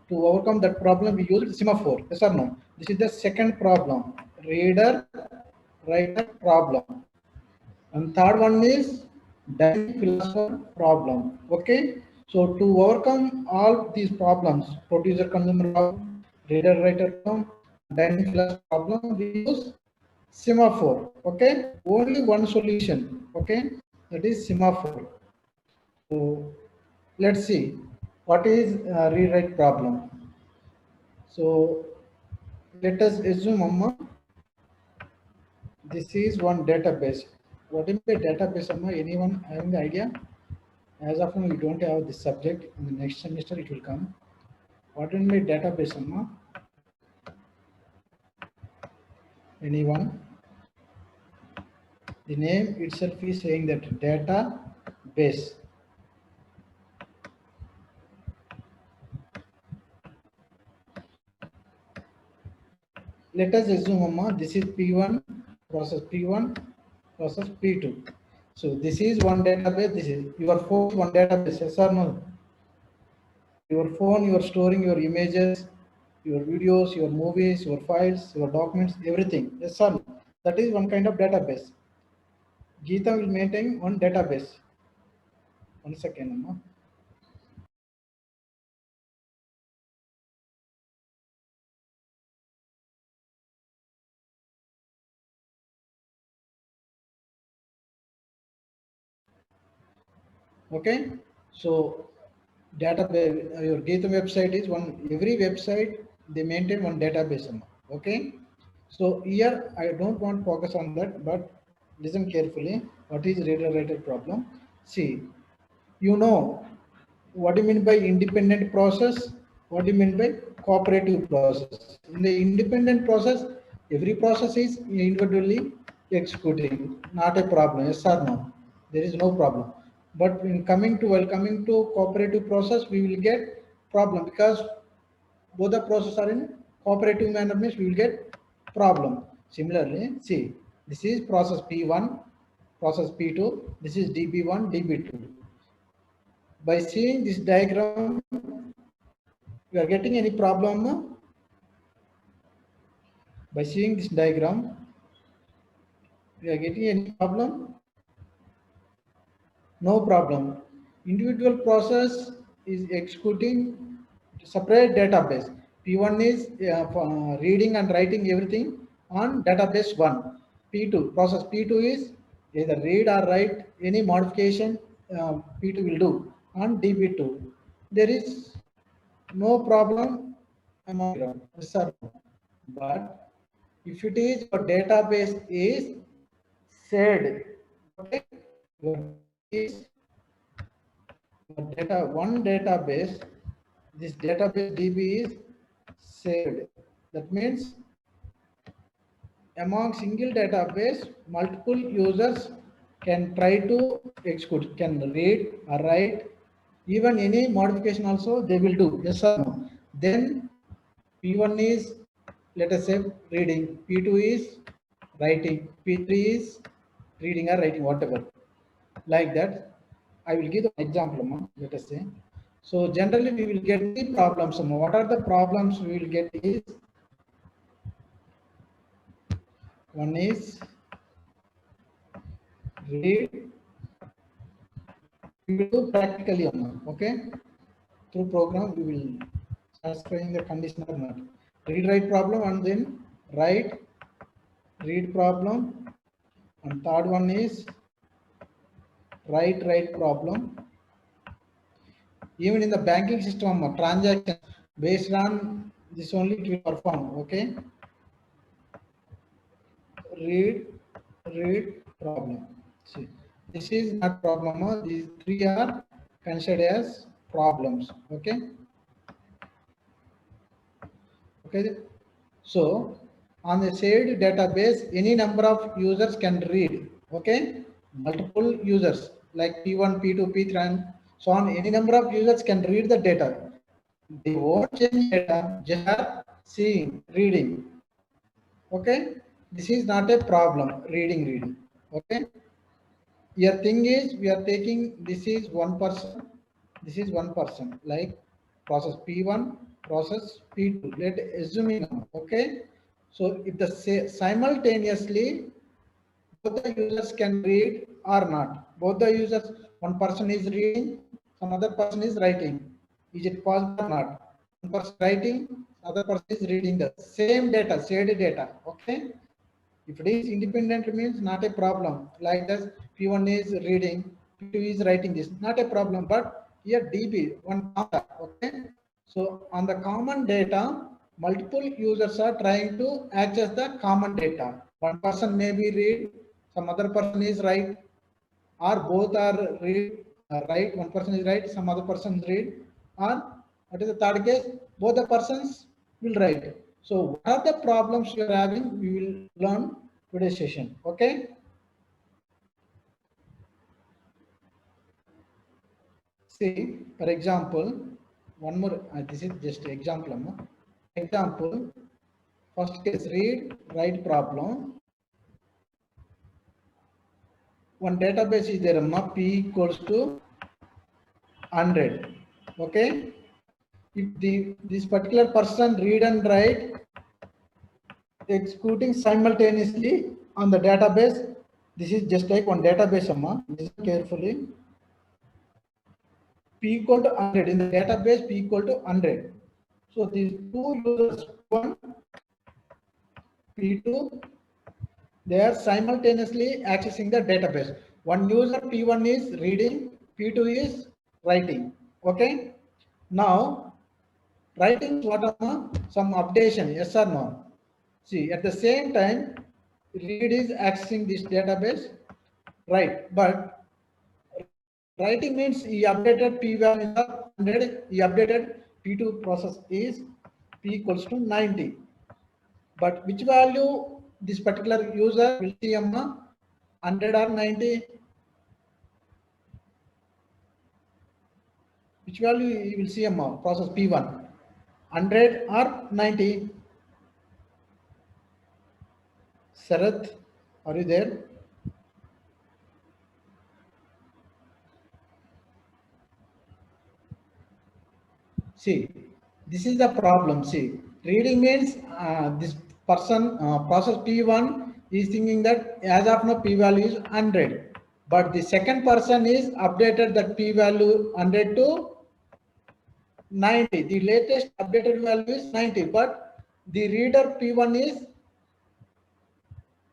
To overcome that problem, we use semaphore. Yes or no? This is the second problem. Reader writer problem. And third one is dynamic philosopher problem. Okay. So to overcome all these problems, producer consumer problem, reader writer problem, dynamic philosopher problem, we use semaphore. Okay. Only one solution. Okay. That is semaphore. So let's see what is rewrite problem. So let us assume, Amma, this is one database. What is the database, Amma? Anyone having the idea? As of now, we don't have this subject. In the next semester, it will come. What is my database, Amma? Anyone? The name itself is saying that database. Let us assume, Amma, this is P1, process P1, process P2. So this is one database. This is your phone, one database. Yes or no? Your phone, you are storing your images, your videos, your movies, your files, your documents, everything. Yes or no? That is one kind of database. Geeta will maintain one database. One second, Amma. Okay. So database, your Geeta website is one. Every website they maintain one database, Amma. Okay. So here I don't want to focus on that, but listen carefully. What is reader writer problem? See, you know what do you mean by independent process? What do you mean by cooperative process? In the independent process, every process is individually executing, not a problem. Yes or no? There is no problem. But in coming to while coming to cooperative process, we will get problem because both the process are in cooperative manner means we will get problem. Similarly, see, this is process P1, process P2, this is DB1, DB2. By seeing this diagram, you are getting any problem? By seeing this diagram, you are getting any problem? No problem. Individual process is executing separate database. P1 is reading and writing everything on database 1. P2, process P2 is either read or write any modification P2 will do on DB2. There is no problem among them. Yes or no? But if it is your database is said, okay, your is your data one database, this database DB is saved. That means among single database, multiple users can try to execute, can read or write, even any modification also they will do. Yes or no? Then P1 is, let us say, reading, P2 is writing, P3 is reading or writing, whatever. Like that, I will give an example, let us say. So generally we will get the problems. What are the problems we will get is, one is read, we will do practically, okay? Through program, we will satisfying the condition or not. Read write problem and then write read problem, and third one is write problem. Even in the banking system, transaction based on this only it will perform. Okay. Read problem. See, this is not problem. These three are considered as problems. Okay. Okay. So on the shared database, any number of users can read. Okay. Multiple users like P1, P2, P3, and so on. Any number of users can read the data. They won't change data, just are seeing, reading. Okay. This is not a problem. Reading. Okay. Your thing is we are taking this is one person. This is one person like process P1, process P2. Let assuming, okay. So if the simultaneously both the users can read or not. Both the users, one person is reading, some other person is writing. Is it possible or not? One person writing, other person is reading the same data, shared data. Okay. If it is independent means not a problem. Like this, P1 is reading, P2 is writing this, not a problem. But here DB, one contact, okay. So on the common data, multiple users are trying to access the common data. One person may be read, some other person is write, or both are read, right. One person is write, some other person read, or what is the third case? Both the persons will write. So what are the problems you are having? We will learn today's session. Okay. See, for example, one more. This is just example. Example. First case, read write problem. One database is there. P equals to 100. Okay. If this particular person read and write executing simultaneously on the database, this is just like one database. Listen carefully. P equal to 100 in the database. P equal to 100. So these two users, one P2, they are simultaneously accessing the database. One user P1 is reading, P2 is writing. Okay. Now writing what are some updation, yes or no? See, at the same time, read is accessing this database, right? But writing means he updated P1 in the 100, he updated P2 process is P equals to 90. But which value this particular user will see 100 or 90? Which value he will see process P1? 100 or 90? Sarath, are you there? See, this is the problem. See, reading means this person process P1 is thinking that as of now P value is 100, but the second person is updated that P value 100 to 90. The latest updated value is 90, but the reader P1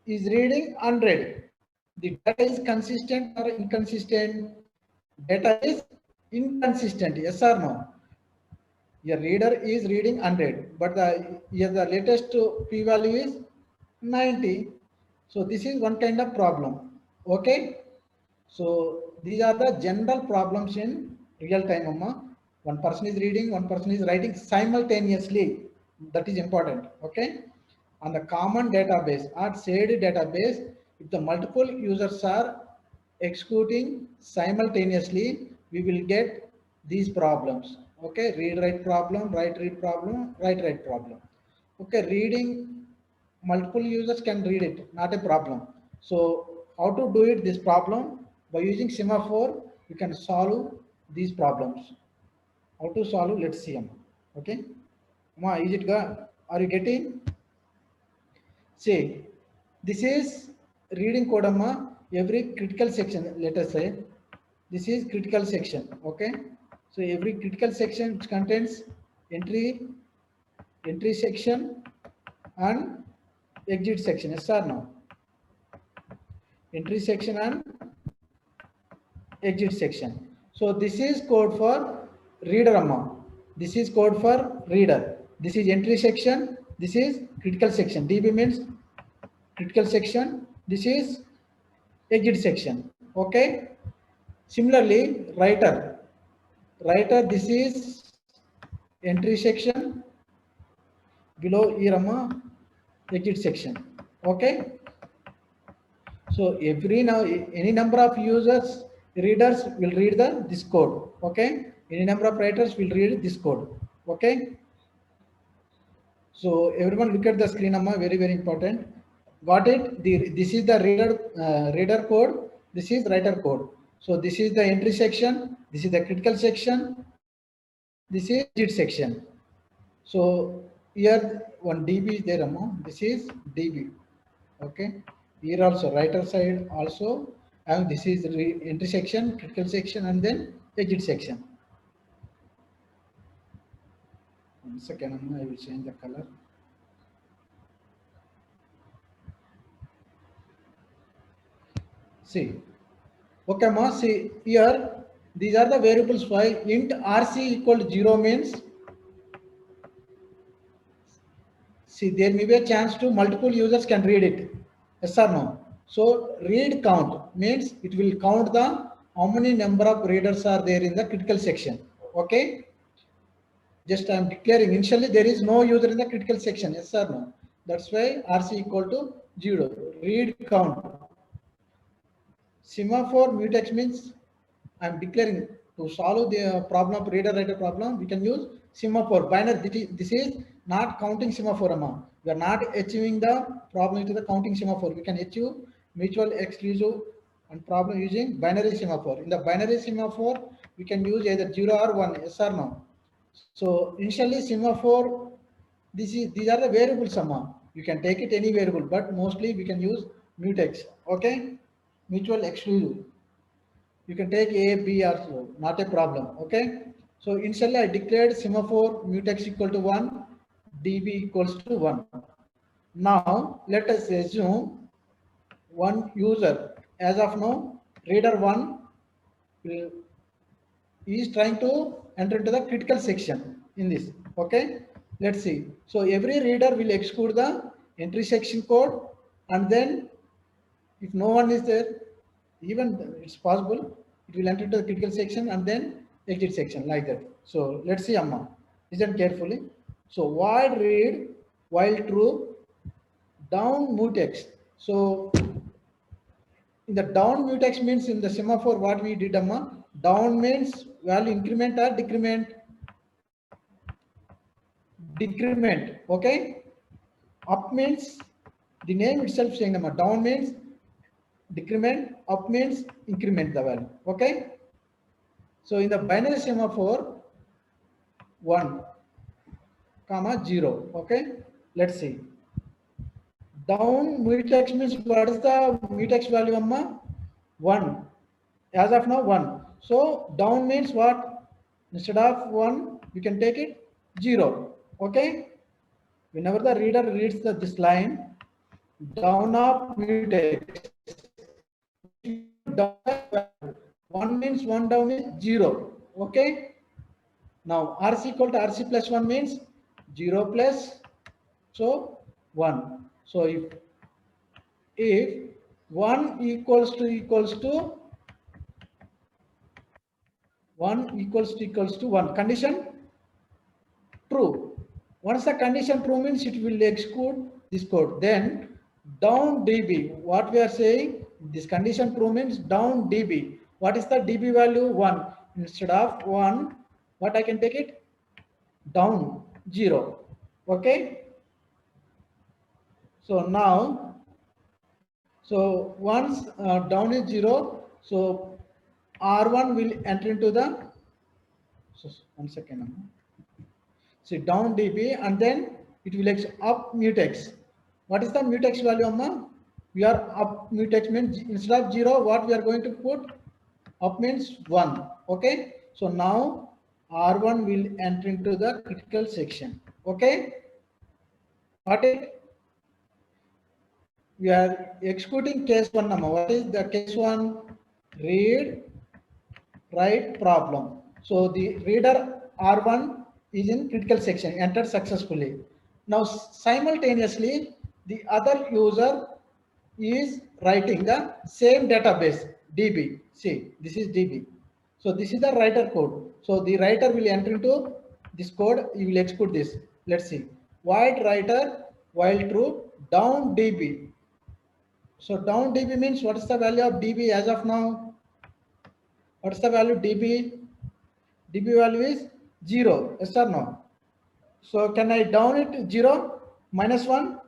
is reading 100. The data is consistent or inconsistent? Data is inconsistent. Yes or no? Your reader is reading 100, but the latest p-value is 90. So this is one kind of problem. Okay. So these are the general problems in real time. One person is reading, one person is writing simultaneously. That is important. Okay. On the common database or shared database, if the multiple users are executing simultaneously, we will get these problems. Okay, read write problem, write read problem, write write problem. Okay, reading multiple users can read it, not a problem. So how to do it this problem? By using semaphore, you can solve these problems. How to solve? Let's see. Okay, is it good? Are you getting? See, this is reading code every critical section. Let us say this is critical section. Okay, so every critical section which contains entry section and exit section. Yes or no? Entry section and exit section. So this is code for reader This is code for reader. This is entry section. This is critical section. DB means critical section. This is exit section. Okay. Similarly, writer. This is entry section. Below here exit section. Okay. So any number of users, readers will read this code. Okay. Any number of writers will read this code. Okay. So everyone look at the screen, very, very important. Got it? This is the reader code. This is writer code. So this is the entry section. This is the critical section. This is exit section. So here one dB is there, Amma. This is dB. Okay. Here also writer side also, and this is entry section, critical section, and then exit section. One second, Amma, I will change the color. See. Okay, Amma. See here. These are the variables. Why int RC equal to 0 means, see, there may be a chance to multiple users can read it. Yes or no? So read count means it will count the how many number of readers are there in the critical section. Okay. Just I am declaring initially there is no user in the critical section. Yes or no? That's why RC equal to 0. Read count. Semaphore mutex means I am declaring to solve the problem of reader writer problem. We can use semaphore binary. This is not counting semaphore amount. We are not achieving the problem to the counting semaphore. We can achieve mutual exclusive and problem using binary semaphore. In the binary semaphore, we can use either 0 or 1, yes or no. So initially semaphore, these are the variables amount. You can take it any variable, but mostly we can use mutex. Okay, mutual exclusive. You can take A, B also, not a problem. Okay. So initially I declared semaphore mutex equal to 1, dB equals to 1. Now let us assume one user, as of now, reader 1 is trying to enter into the critical section in this. Okay. Let's see. So every reader will execute the entry section code, and then if no one is there, even it's possible, it will enter to the critical section and then exit section like that. So let's see, Amma. Listen carefully. So void read while true down mutex. So in the down mutex means in the semaphore what we did, Amma. Down means value increment or decrement. Decrement. Okay. Up means the name itself saying, Amma. Down means decrement, up means increment the value. Okay. So in the binary semaphore, 1, comma 0. Okay. Let's see. Down mutex means what is the mutex value, Amma? 1. As of now, 1. So down means what? Instead of 1, we can take it 0. Okay. Whenever the reader reads this line, down of mutex, down 1 means 1 down is 0. Okay. Now RC equal to RC plus 1 means 0 plus, so 1. So if 1 equals to 1 equals to 1, condition true. Once the condition true means it will execute this code. Then down dB, what we are saying, this condition true means down dB. What is the dB value? 1. Instead of 1, what I can take it? Down 0. Okay. So now, so once down is 0, so R1 will enter into the, so 1 second. See down dB and then it will up mutex. What is the mutex value, Amma? We are up mutex means instead of 0, what we are going to put? Up means 1. Okay. So now R1 will enter into the critical section. Okay. Got it? We are executing case 1 now. What is the case 1? Read, write problem. So the reader R1 is in critical section, entered successfully. Now simultaneously the other user is writing the same database DB. See, this is DB. So this is the writer code. So the writer will enter into this code. He will execute this. Let's see. Void writer while true down DB. So down dB means what is the value of dB as of now? What is the value dB? dB value is 0. Yes or no? So can I down it 0 minus 1?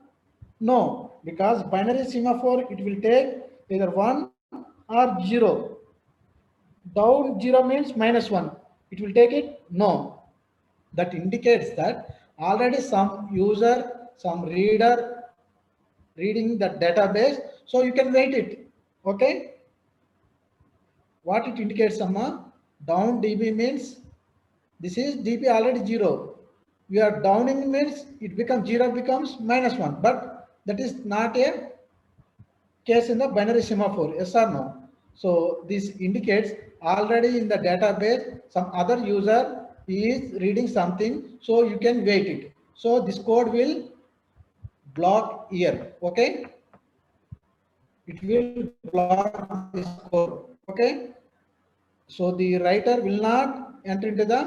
No, because binary semaphore it will take either 1 or 0. Down 0 means minus 1. It will take it? No. That indicates that already some user, some reader reading the database, so you can wait it. Okay, what it indicates, Amma, down db means this is db already 0. We are downing means it becomes 0 becomes -1, but that is not a case in the binary semaphore, yes or no. So this indicates already in the database some other user is reading something, so you can wait it. So this code will block here. Okay, it will block this code. Okay, so the writer will not enter into the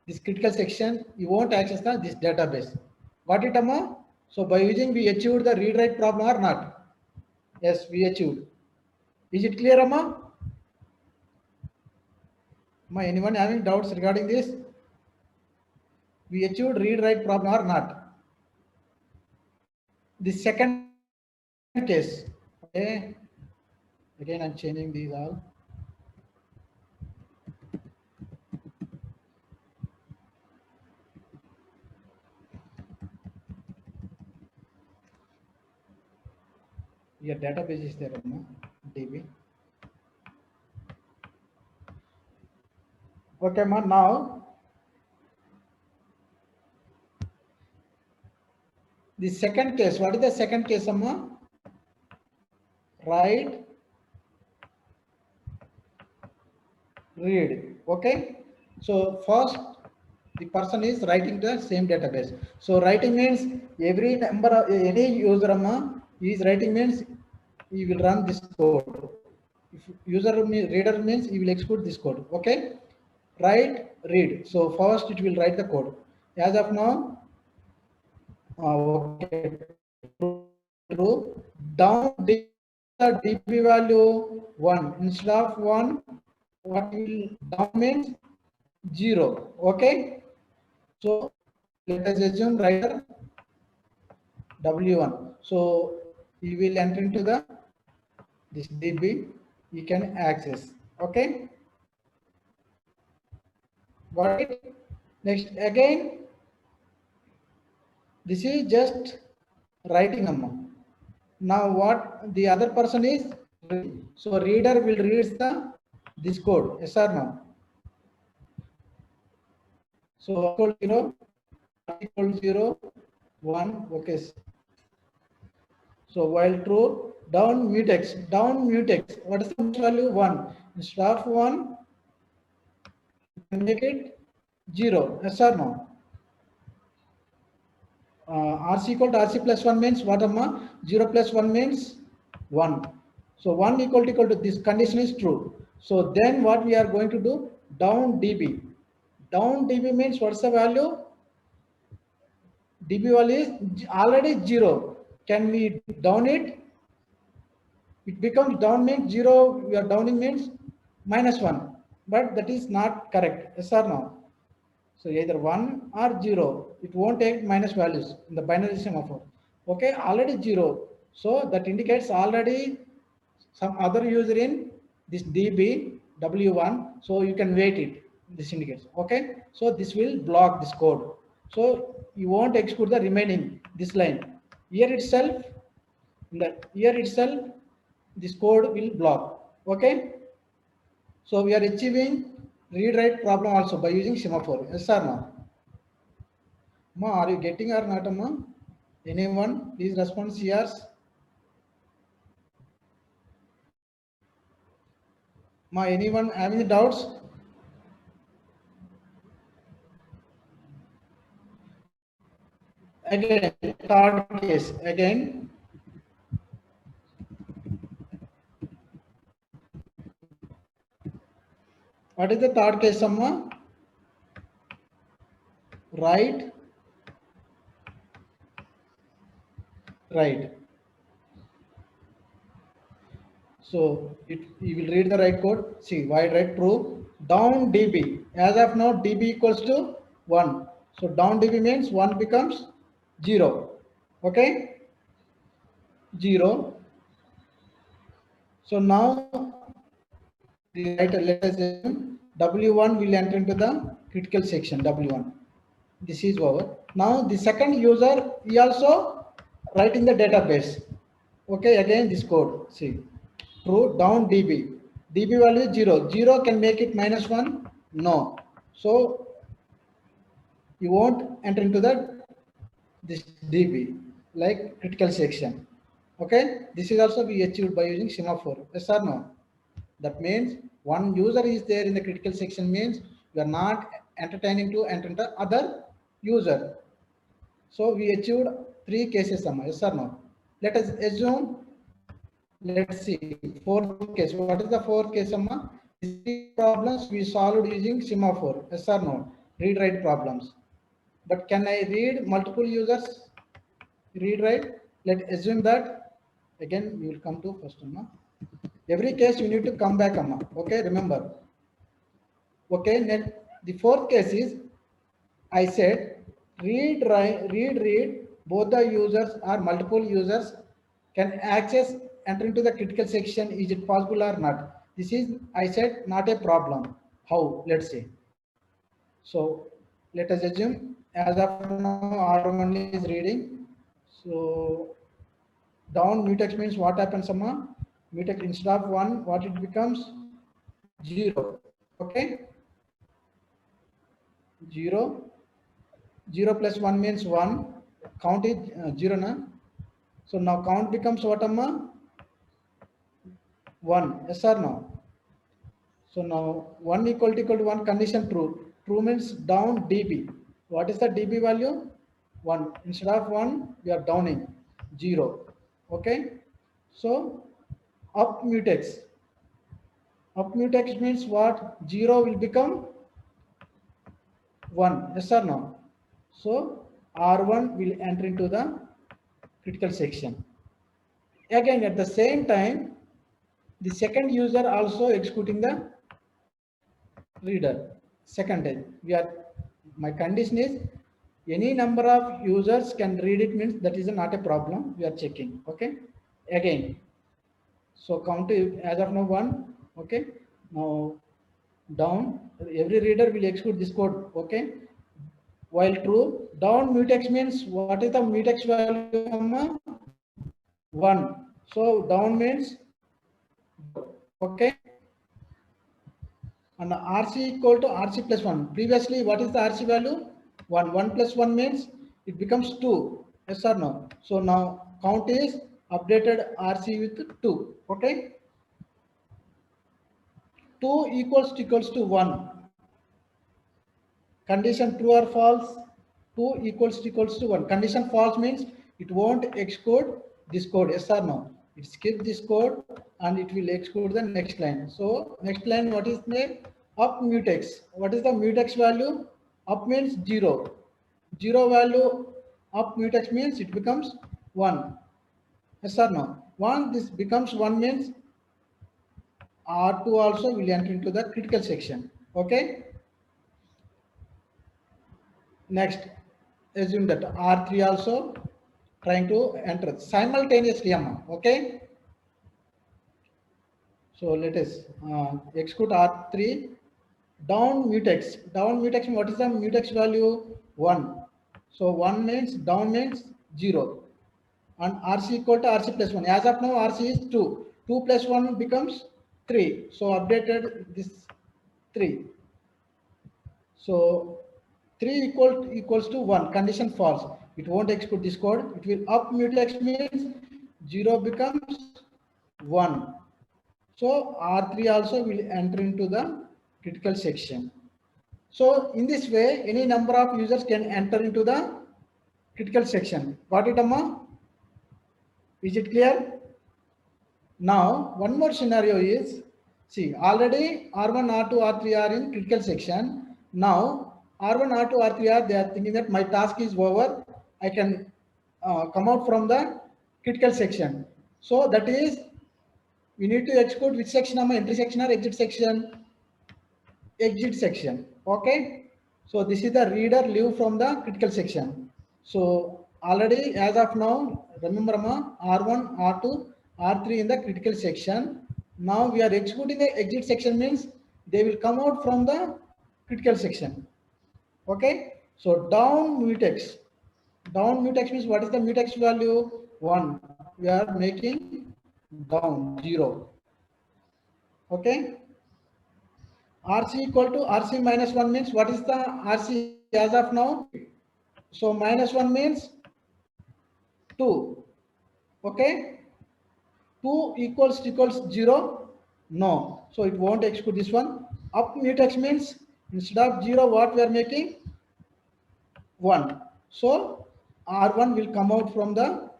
this critical section. You won't access this database. What it, Amma? So by using, we achieved the read write problem or not? Yes, we achieved. Is it clear, Amma? Amma, anyone having doubts regarding this? We achieved read write problem or not? The second case. Okay. Again, I'm changing these all. Your database is there, Amma, DB. Okay, ma. Now the second case. What is the second case, Amma? Write, read. Okay. So first, the person is writing the same database. So writing means every number of any user, Amma, is writing means he will run this code. If user reader means he will execute this code. Okay. Write, read. So first it will write the code. As of now, okay, true. Down the db value 1 instead of 1. What will down means 0. Okay. So let us assume writer w1. So he will enter into the this db. He can access. Okay. What next again? This is just writing, Amma. Now what the other person is reading. So reader will read the this code. Yes or no? So equal 0, equal 0, 1. Okay. So while true, down mutex. What is the value? 1. Instead of 1, make it 0. Yes or no? RC equal to RC plus 1 means what, Amma? 0 plus 1 means 1. So 1 equal to this condition is true. So then what we are going to do? Down db. Down db means what's the value? db value is already 0. Can we down it? It becomes down means 0. We are downing means -1. But that is not correct. Yes or no? So either 1 or 0, it won't take minus values in the binary semaphore. Okay, already 0. So that indicates already some other user in this db w1. So you can wait it. This indicates. Okay, so this will block this code. So you won't execute the remaining this line. Here itself, this code will block. Okay. So we are achieving read write problem also by using semaphore. Yes or no? Ma, are you getting or not, Ma? Anyone? Please respond. Yes. Ma, anyone having doubts? Again, third case. Again. What is the third case, Amma? Right. Right. So you will read the right code. See, wide right true. Down db. As of now, db equals to 1. So down db means 1 becomes 0. Okay. 0. So now the writer, let us assume w1 will enter into the critical section w1. This is over. Now the second user, he also write in the database. Okay, again this code, see, true, down db. db value is 0. 0 can make it -1? No. So you won't enter into this db, like critical section. Okay, this is also be achieved by using semaphore. Yes or no? That means one user is there in the critical section means you are not entertaining to enter the other user. So we achieved 3 cases, yes or no? Let us assume, let's see, fourth case. What is the fourth case, Amma? These 3 problems we solved using semaphore, yes or no? Read write problems. But can I read multiple users? Read write. Let's assume that again we will come to first, Amma. Every case you need to come back, Amma. Okay, remember. Okay, then the fourth case is I said read, both the users or multiple users can access enter into the critical section. Is it possible or not? This is, I said, not a problem. How? Let's see. So let us assume as of now R1 is reading. So down mutex means what happens, Amma? Mutex instead of 1, what it becomes? 0. Okay? 0. 0 plus 1 means 1. Count is 0 na. So now count becomes what, Amma? 1. Yes or no? So now 1 equal to 1, condition true. True means down db. What is the db value? 1. Instead of 1 we are downing 0. Okay. So up mutex. Up mutex means what? 0 will become 1. Yes or no? So R1 will enter into the critical section. Again, at the same time, the second user also executing the reader. Second time, my condition is any number of users can read it means that is not a problem. We are checking. Okay. Again, so count as of now 1. Okay. Now down, every reader will execute this code. Okay. While true, down mutex means what is the mutex value? 1. So down means okay. And RC equal to RC plus 1. Previously, what is the RC value? 1. 1 plus 1 means it becomes 2. Yes or no? So now count is updated RC with 2. Okay. 2 equals to 1. Condition true or false? 2 equals to 1. Condition false means it won't execute this code. Yes or no? It skips this code and it will execute the next line. So next line, what is name? Up mutex. What is the mutex value? Up means 0. 0 value up mutex means it becomes 1. Yes or no? 1, this becomes 1 means R2 also will enter into the critical section. Okay. Next, assume that R3 also trying to enter simultaneously. Okay. So let us execute R3 down mutex. Down mutex, what is the mutex value? 1. So 1 means down means 0. And RC equal to RC plus 1. As of now, RC is 2. 2 plus 1 becomes 3. So updated this 3. So 3 equals to 1. Condition false. It won't execute this code. It will up mutex means 0 becomes 1. So R3 also will enter into the critical section. So in this way, any number of users can enter into the critical section. Got it, Amma? Is it clear? Now, one more scenario is, see, already R1, R2, R3 are in critical section. Now, R1, R2, R3 are, they are thinking that my task is over. I can come out from the critical section. So that is, we need to execute which section, entry section or exit section? Exit section. Okay. So this is the reader leave from the critical section. So already as of now, remember R1, R2, R3 in the critical section. Now we are executing the exit section means they will come out from the critical section. Okay. So down mutex. Down mutex means what is the mutex value? 1. We are making down 0. Okay. RC equal to RC minus 1 means what is the RC as of now? So minus 1 means 2. Okay. 2 equals 0? No. So it won't execute this one. Up mutex means instead of 0, what we are making? 1. So R1 will come out from the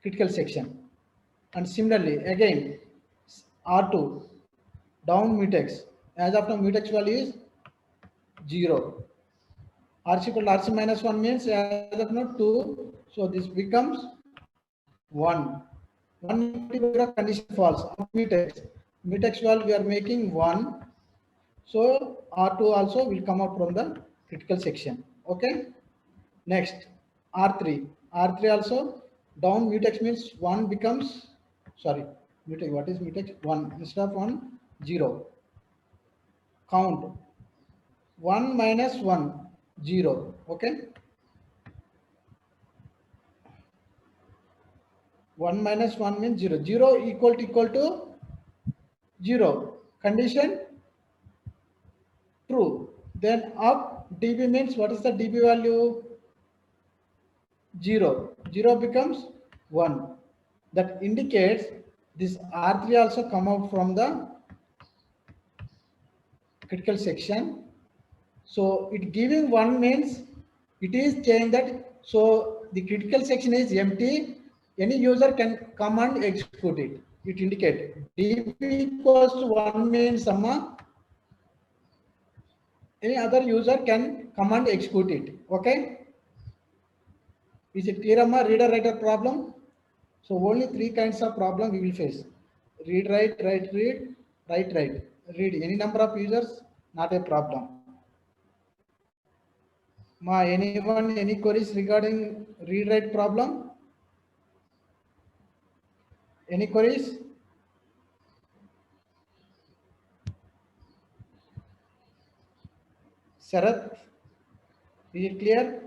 critical section. And similarly, again, R2, down mutex. As of now, mutex value is 0. RC equal to RC minus 1 means as of now 2. So this becomes 1. 1 condition false. Up mutex. Mutex value we are making 1. So R2 also will come out from the critical section. Okay. Next, R3. R3 also down mutex means 1 becomes, sorry, mutex, what is mutex? 1. Instead of 1, 0. Count 1 minus 1, 0. Okay. 1 minus 1 means 0. 0 equal to 0. Condition true. Then up dB means what is the dB value? 0. 0 becomes 1. That indicates this R3 also come out from the critical section. So it giving 1 means it is saying that so the critical section is empty. Any user can come and execute it. It indicates dB equals to 1 means any other user can come and execute it. Okay. Is it clear, Amma? Reader writer problem. So only 3 kinds of problem we will face. Read, write, write, read, write, write. Read any number of users, not a problem. Ma, anyone, any queries regarding read, write problem? Any queries? Sarath, is it clear?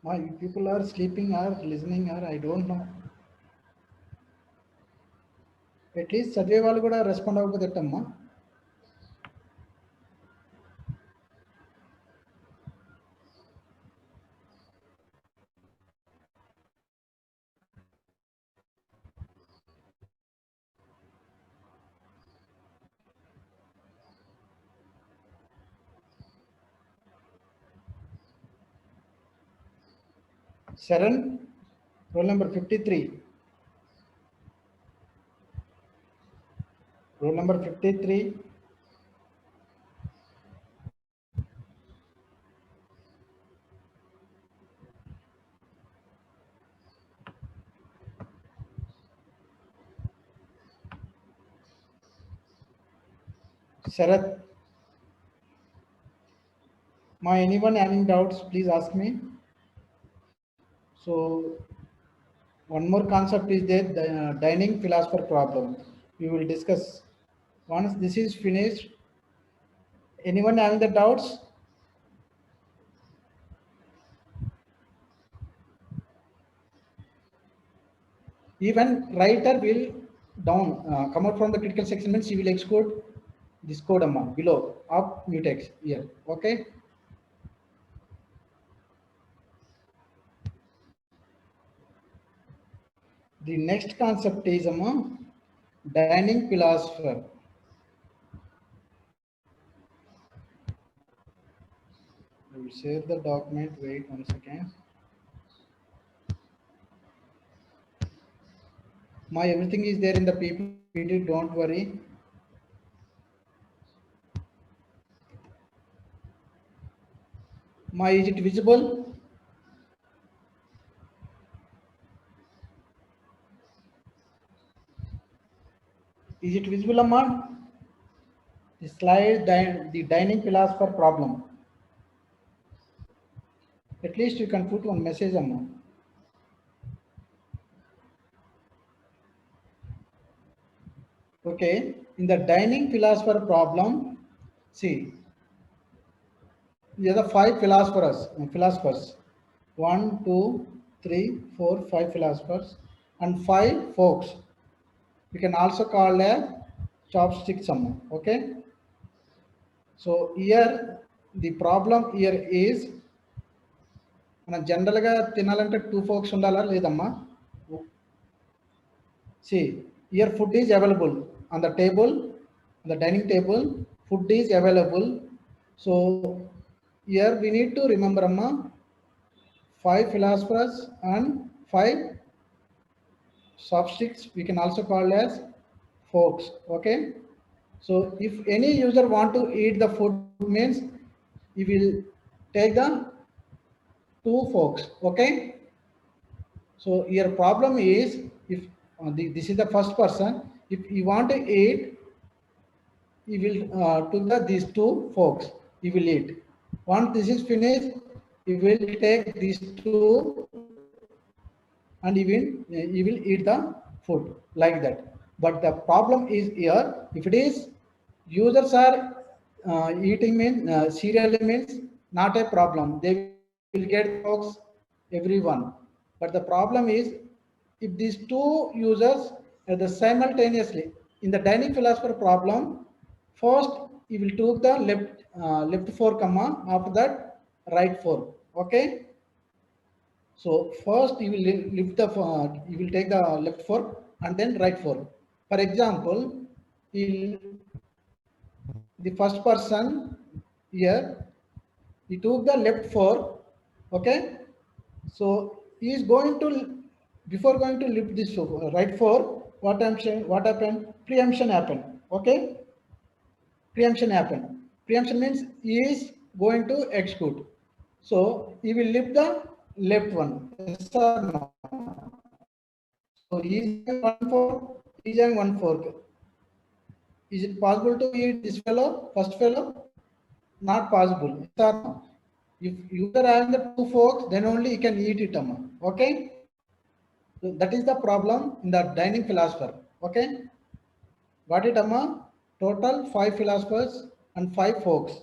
Ma, people are sleeping or listening or I don't know. At least చదివే వాళ్ళు కూడా respond అవ్వకపోతేటమ్మా. Sharon, roll number 53. Roll number 53. Sharath. Ma, anyone having doubts, please ask me. So one more concept is there, the dining philosopher problem. We will discuss. Once this is finished, anyone having the doubts? Even writer will down come out from the critical section means he will execute this code amount below up mutex here. Okay. The next concept is dining philosopher. I will share the document. Wait 1 second. My everything is there in the PPT. Don't worry. My is it visible? Is it visible, Amma? The slide, the dining philosopher problem. At least you can put one message, Amma. Okay, in the dining philosopher problem, see, the other five philosophers. One, two, three, four, five philosophers, and five folks. We can also call a chopstick sum. Okay. So here the problem here is మనం జనరల్గా తినాలంటే two folks ఉండాలా లేదమ్మా? See, here food is available on the table, on the dining table, food is available. So here we need to remember amma, five philosophers and five chopsticks we can also call as forks. Okay. So if any user want to eat the food means he will take the two forks. Okay. So your problem is if this is the first person, if you want to eat, he will took these two forks. He will eat. Once this is finished, he will take these two and he will eat the food like that. But the problem is here, if it is users are eating means cereal means not a problem. They will get forks everyone. But the problem is if these two users are the simultaneously in the dining philosopher problem, first you will take the left fork comma after that right fork. Okay. So first you will lift the you will take the left fork and then right fork. For example, the first person here he took the left fork. Okay, so he is going to before going to lift this right fork. What happened? Preemption happened. Okay, preemption happened. Preemption means he is going to execute. So he will lift the left one. Yes or no? So he is having one fork, he is having one fork. Is it possible to eat this fellow, first fellow? Not possible. Yes or no? If you are having the two forks, then only you can eat it. Okay? So that is the problem in the dining philosopher. Okay? Got it, Amma? Total five philosophers and five folks.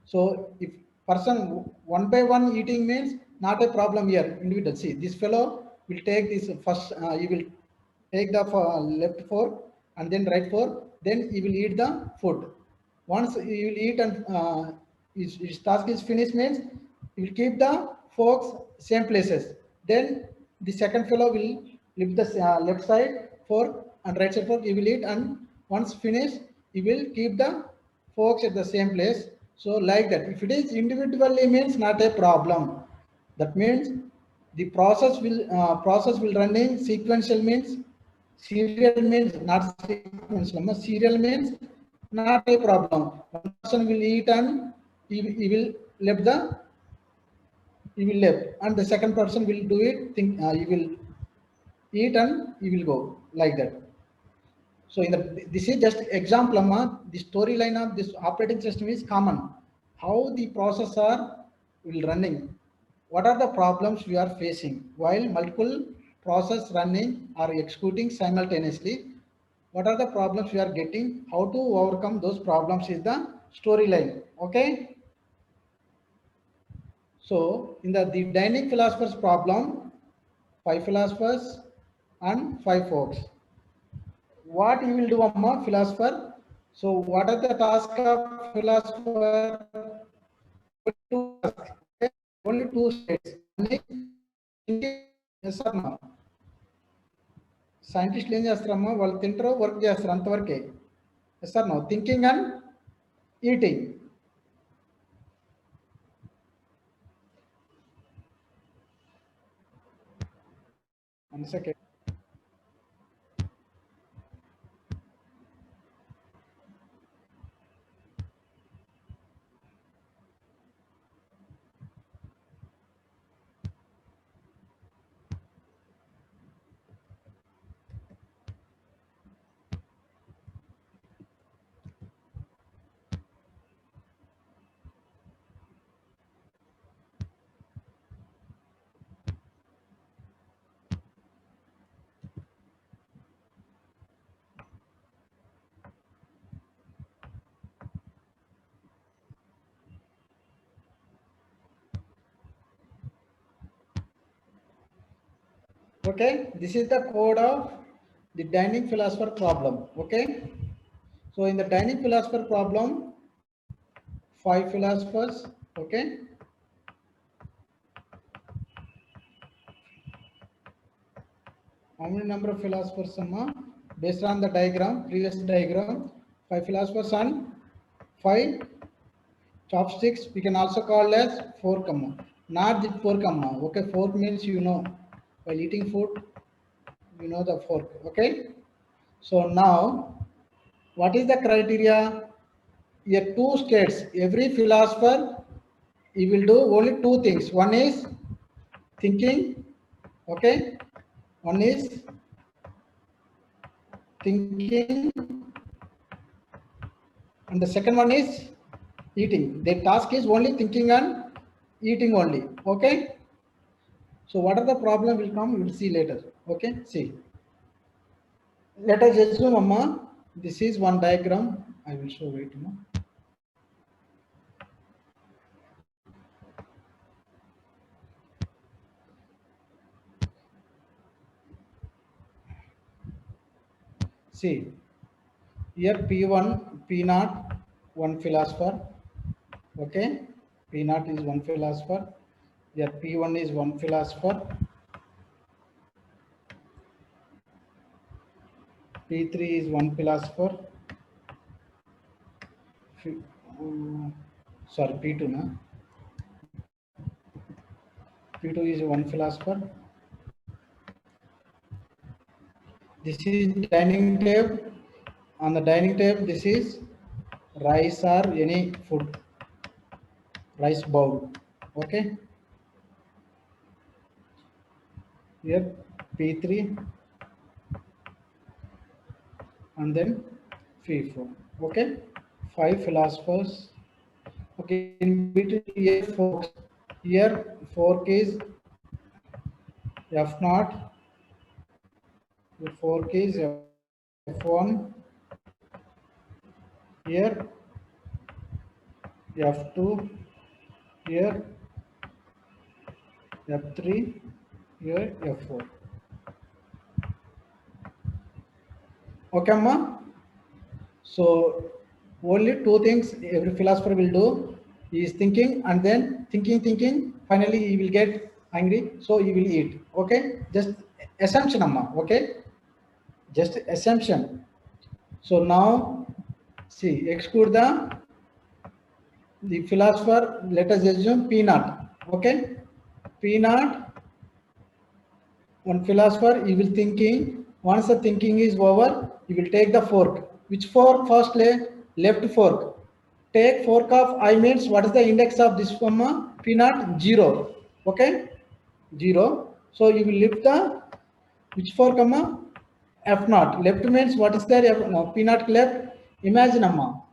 So if person one by one eating means not a problem here. Individual. See, this fellow will take this first. He will take the left fork and then right fork. Then he will eat the food. Once he will eat and his task is finished means he will keep the forks same places. Then the second fellow will lift the left side fork and right side fork. He will eat and once finished, he will keep the forks at the same place. So like that. If it is individually means not a problem. That means the process will running sequential means serial means not sequential. Serial means not a problem. One person will eat and he will left the he will left and the second person will do it. He will eat and he will go like that. So in this is just example, Amma. The storyline of this operating system is common. How the processor will running. What are the problems we are facing while multiple process running or executing simultaneously? What are the problems we are getting? How to overcome those problems is the storyline. Okay. So in the dining philosophers problem, five philosophers and five folks. What you will do, Amma, philosopher? So what are the task of philosopher? Two tasks. Okay? Only two states. Yes or no? సైంటిస్టులు ఏం చేస్తారమ్మా వాళ్ళు తింటారు work చేస్తారు అంతవరకే yes or no thinking and eating one second Okay, this is the code of the dining philosopher problem. Okay, so in the dining philosopher problem, 5 philosophers. Okay, how many number of philosophers? Based on the diagram, previous diagram, 5 philosophers and 5 chopsticks. We can also call as fork. Not the fork. Okay, fork means while eating food, the fork. Okay, so now what is the criteria? Here two states. Every philosopher he will do only two things. One is thinking. Okay, one is thinking, and the second one is eating. Their task is only thinking and eating only. Okay. So what are the problem will come? You will see later. Okay. See. Let us assume, Amma, this is one diagram. I will show it. See, here P1, P0, one philosopher. Okay, P0 is one philosopher. Here P1 is one philosopher. P3 is one philosopher. Sorry, P2 na. P2 is one philosopher. This is dining table. On the dining table, this is rice or any food, rice bowl. Okay. Here P3 and then P4. Okay. 5 philosophers. Okay. In between here fork. Here fork is F naught. The fork is F1. Here F2. Here F3. Here F4. Okay, Amma. So only two things every philosopher will do. He is thinking and then thinking. Finally, he will get angry, so he will eat. Okay, just assumption, Amma. Okay, just assumption. So now, see, exclude the philosopher. Let us assume P naught. Okay, P naught. One philosopher, he will thinking. Once the thinking is over, he will take the fork. Which fork? Firstly, left fork. Take fork of I means what is the index of this comma? P naught 0. Okay, 0. So you will lift the which fork comma? F naught. Left means what is there? No, P naught left. Imagine amma,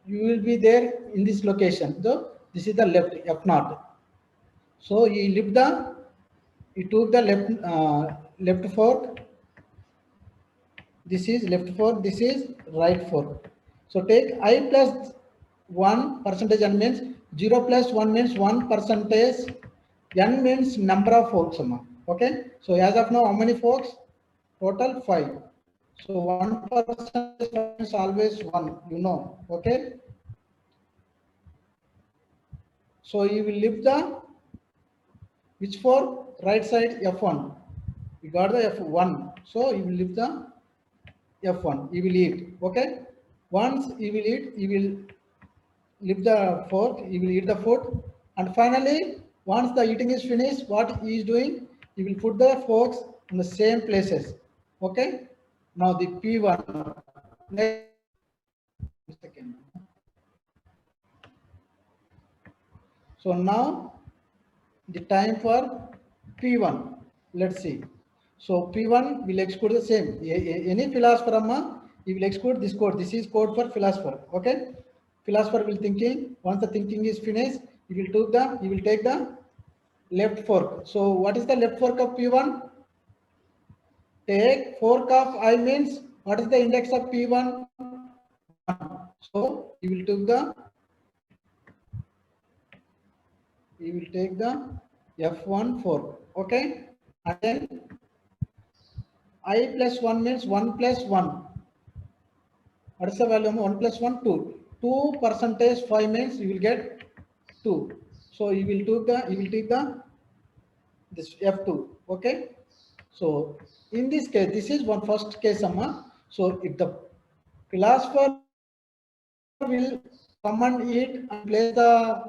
you will be there in this location. So this is the left F naught. So he took the left fork. This is left fork, this is right fork. So take I plus 1% n means 0 plus 1 means 1%. N means number of forks. Okay. So as of now, how many forks? Total 5. So 1% is always 1, Okay. So you will lift the which fork? Right side F1. You got the F1. So you will lift the F1. He will eat. Okay. Once he will eat, he will lift the fork, he will eat the food. And finally, once the eating is finished, what he is doing, he will put the forks in the same places. Okay. Now the P1. Next second. So now the time for P1. Let's see. So P1 will exclude the same. Any philosopher, he will exclude this code. This is code for philosopher. Okay. Philosopher will thinking. Once the thinking is finished, he will take the left fork. So what is the left fork of P1? Take fork of I means what is the index of P1? 1. So he will take the F1 fork. Okay. And then I plus 1 means 1 plus 1. What is the value? 1 plus 1, 2. 2 percentage 5 means you will get 2. So you will take the this F2. Okay. So in this case, this is one first case Amma. So if the philosopher will come and eat and place the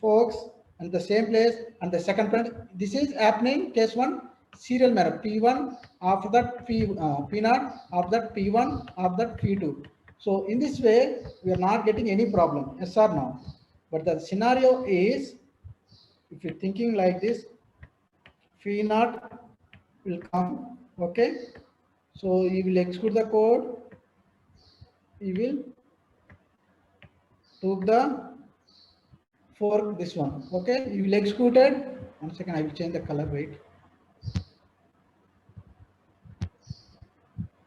forks and the same place and the second point, this is happening case one serial manner P1 after that P0 after that P1 after that P2. So in this way we are not getting any problem, yes or no. But the scenario is, if you're thinking like this, P0 will come, okay. So you will execute the code, you will took the for this one, okay. You will execute it. 1 second, I will change the color. Wait.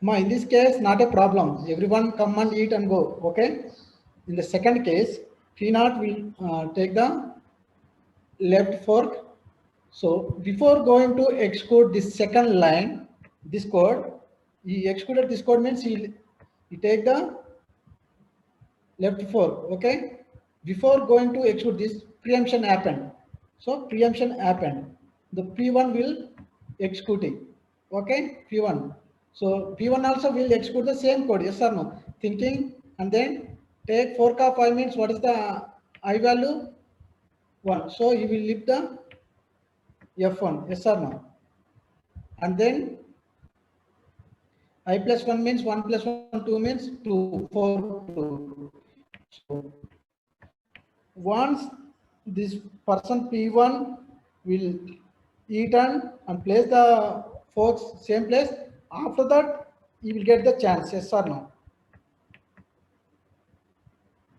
In this case, not a problem. Everyone come and eat and go. Okay. In the second case, P0 will take the left fork. So before going to execute this second line, this code, he executed this code means he take the left fork. Okay. Before going to execute this, preemption happened. So preemption happened. The P1 will executing. Okay, P1. So P1 also will execute the same code. Yes or no? Thinking and then take fork of I means what is the I value? 1. So you will leave the F1. Yes or no? And then I plus 1 means 1 plus 1, 2 means 2, 4, 2. So once this person P1 will eat and place the forks same place, after that you will get the chance, yes or no.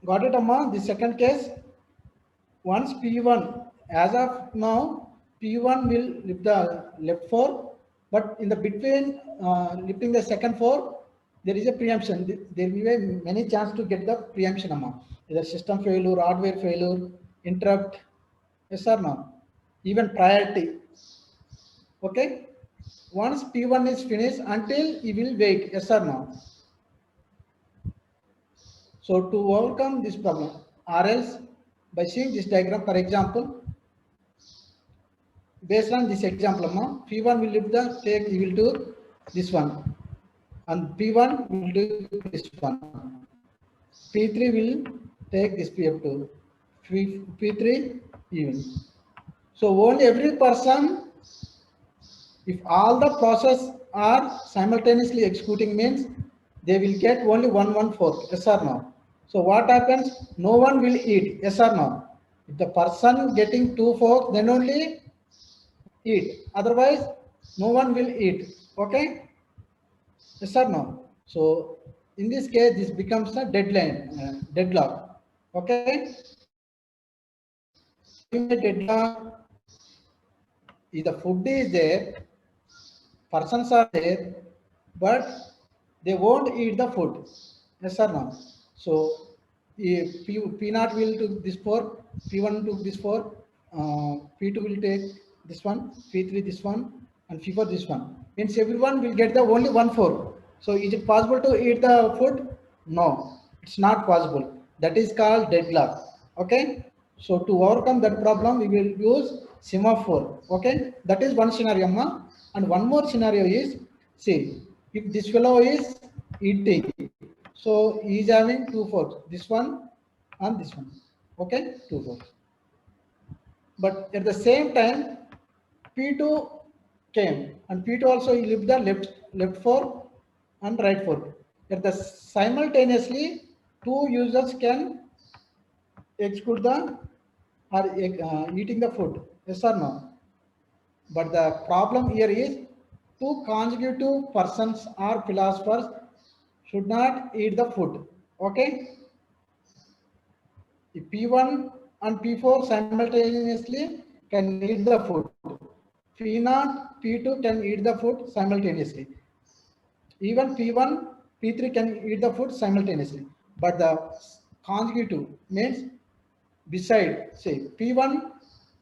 Got it, Amma? The second case, once P1, as of now, P1 will lift the left fork, but in the between lifting the second fork, there is a preemption. There will be many chance to get the preemption, Amma. Either system failure, hardware failure, interrupt, yes or no. Even priority. Okay. Once P1 is finished, until you will wait, yes or no. So to overcome this problem, or else by seeing this diagram, for example, based on this example, P1 will lift the take, you will do this one, and P1 will do this one. P3 will take this PF2, P3 even. So only every person, if all the process are simultaneously executing means they will get only 1/4, yes or no. So what happens? No one will eat, yes or no. If the person getting 2 forks, then only eat. Otherwise, no one will eat. Okay, yes or no. So in this case, this becomes a deadlock. Okay, in the deadlock, if the food is there, persons are there, but they won't eat the food. Yes or no? So if P0 will to this 4, P1 to this 4, P2 will take this one, P3 this one, and P4 this one. Means everyone will get the only 1/4. So is it possible to eat the food? No, it's not possible. That is called deadlock. Okay. So to overcome that problem, we will use semaphore. Okay, that is one scenario, ma. And one more scenario is, see, if this fellow is eating, so he is having 2 forks, this one and this one. Okay, 2 forks. But at the same time, P2 came, and P2 also he left the left fork and right fork. At the simultaneously, two users can execute the or eating the food, yes or no. But the problem here is two consecutive persons or philosophers should not eat the food. Okay, if P1 and P4 simultaneously can eat the food, P0, P2 can eat the food simultaneously. Even P1, P3 can eat the food simultaneously. But the consecutive means beside, say P1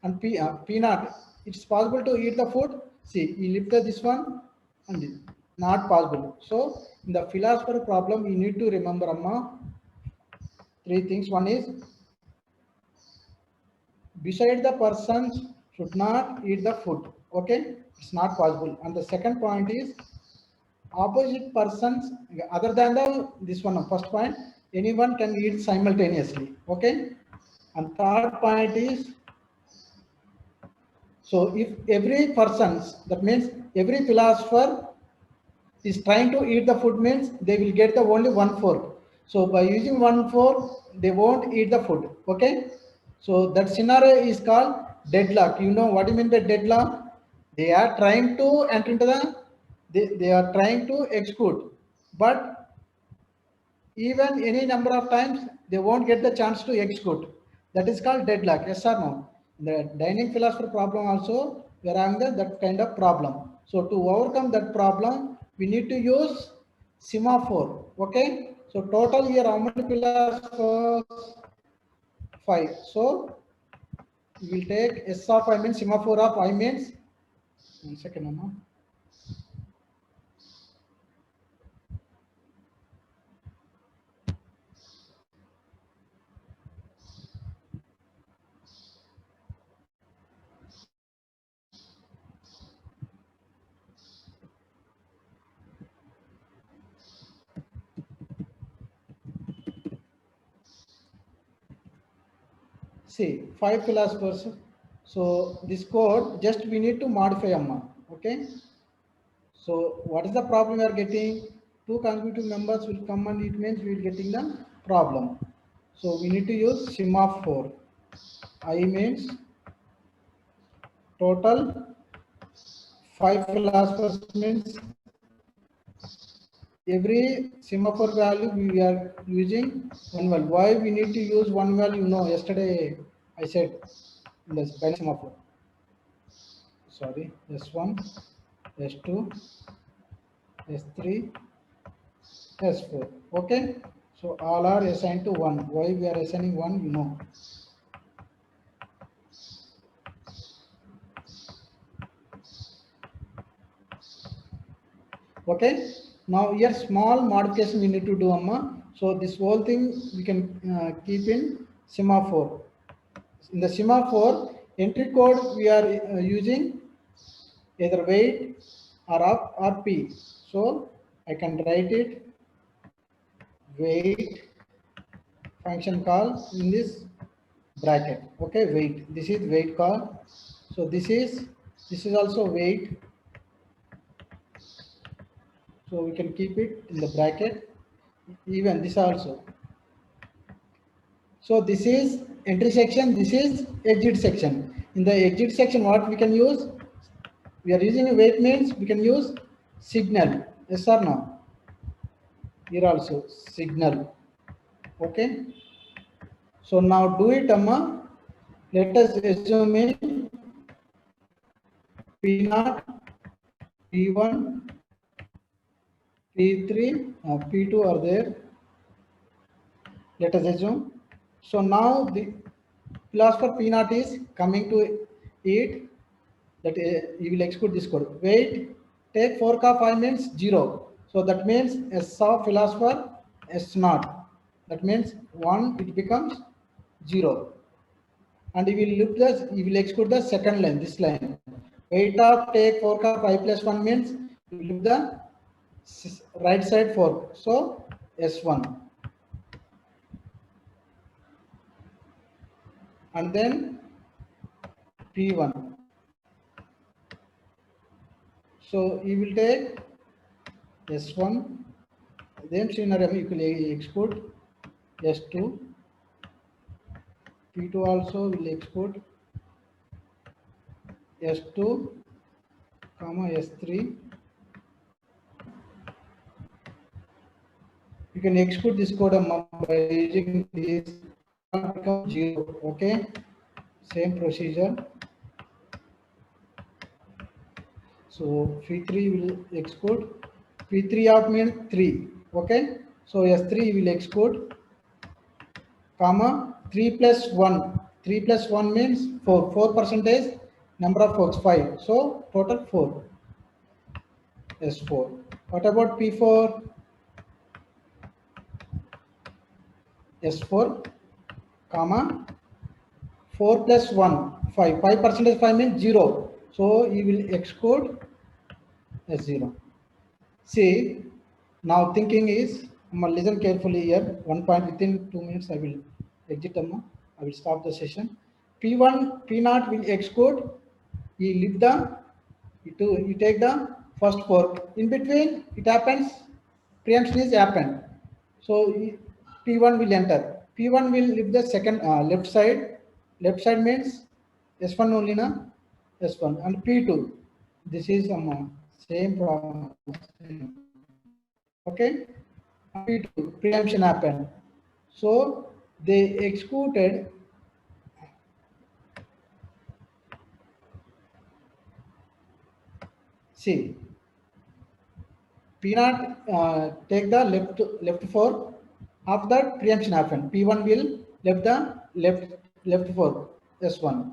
and P0, it's possible to eat the food. See, you lift this one and this. not possible. So in the philosopher problem, you need to remember, Amma, three things. One is beside the persons should not eat the food. Okay, it's not possible. And the second point is opposite persons other than the this one first point, anyone can eat simultaneously. Okay, and third point is, so if every persons, that means every philosopher is trying to eat the food, means they will get the only one fork. So by using one fork, they won't eat the food. Okay. So that scenario is called deadlock. You know what do you mean by deadlock? They are trying to enter into they are trying to execute, but even any number of times they won't get the chance to execute. That is called deadlock. Yes or no? The dining philosopher problem also we are having that kind of problem. So to overcome that problem, we need to use semaphore. Okay. So total here how many philosophers? 5. So we will take S of I means semaphore of I means 1 second. Amma. See, 5 philosophers. So this code just we need to modify, Amma. Okay. So what is the problem we are getting? Two consecutive numbers will come and it means we will getting the problem. So we need to use semaphore. I means total 5 philosophers means every semaphore value we are using one value. Why we need to use one value? No, yesterday I said in the binary semaphore. Sorry, S1, S2, S3, S4. Okay. So all are assigned to 1. Why we are assigning 1? You know. Okay. Now here small modification we need to do, Amma. So this whole thing we can keep in semaphore. In the semaphore entry code we are using either wait or up or p. So I can write it wait function call in this bracket. Okay, wait. This is wait call. So this is also wait. So we can keep it in the bracket. Even this also. So this is entry section. This is exit section. In the exit section, what we can use? We are using a wait means we can use signal. Yes or no? Here also signal. Okay. So now do it, Amma. Let us assume in P0, P1, P3, P2 are there. Let us assume. So now the philosopher P0 is coming to it. That you will execute this code. Wait, take fork of I means 0. So that means S of philosopher S0. That means 1, it becomes 0. And you will execute the second line, this line. Wait of take fork of I plus 1 means you will loop the right side fork. So S1. And then P1. So you will take S1, then scenario you will export S2, P2 also will export S2, comma S3. You can export this code by using this become 0. Okay, same procedure. So P3 will export. P3 of means 3. Okay, so S3 will export, comma 3 plus 1. 3 plus 1 means 4. 4 percentage number of forks 5. So total 4. S4. What about P4? S4, comma, 4 plus 1, 5. 5% 5 means 0. So you will exclude S0. See, now thinking is, listen carefully here. One point within 2 minutes, I will exit. I will stop the session. P1, P0 will exclude. You leave the, you take the first fork. In between, it happens, preemption is happened. So P1 will enter. P1 will leave the second left side. Left side means S1 only, na? S1 and P2. This is same problem. Okay, P2 preemption happened. So they executed. See, P0 take the left fork. After that preemption happened. P1 will left the left fork S1.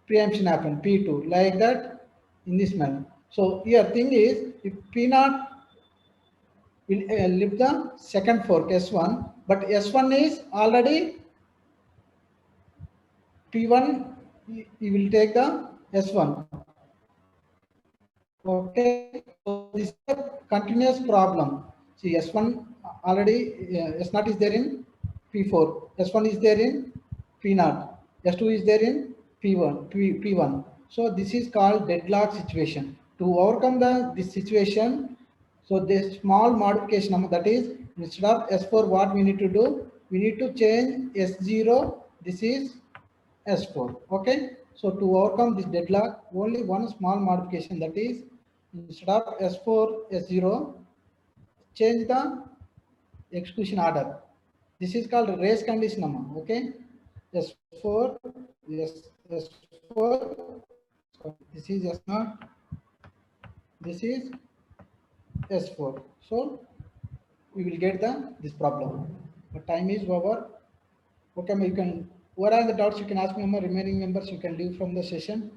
Preemption happened. P2 like that in this manner. So here thing is, if P0 will lift the second fork S1, but S1 is already P1. You will take the S1. Okay, so this is a continuous problem. See, S1 already, S0 is there in P4, S1 is there in P0, S2 is there in P1. So this is called deadlock situation. To overcome this situation, so this small modification, that is, instead of S4, what we need to do? We need to change S0. This is S4. Okay. So to overcome this deadlock, only one small modification, that is, instead of S4, S0, change the execution order. This is called race condition. Okay. S4, S4. So this is S0. This is S4. So we will get this problem. But time is over. Okay, you can. What are the doubts? You can ask me. Remaining members, you can leave from the session.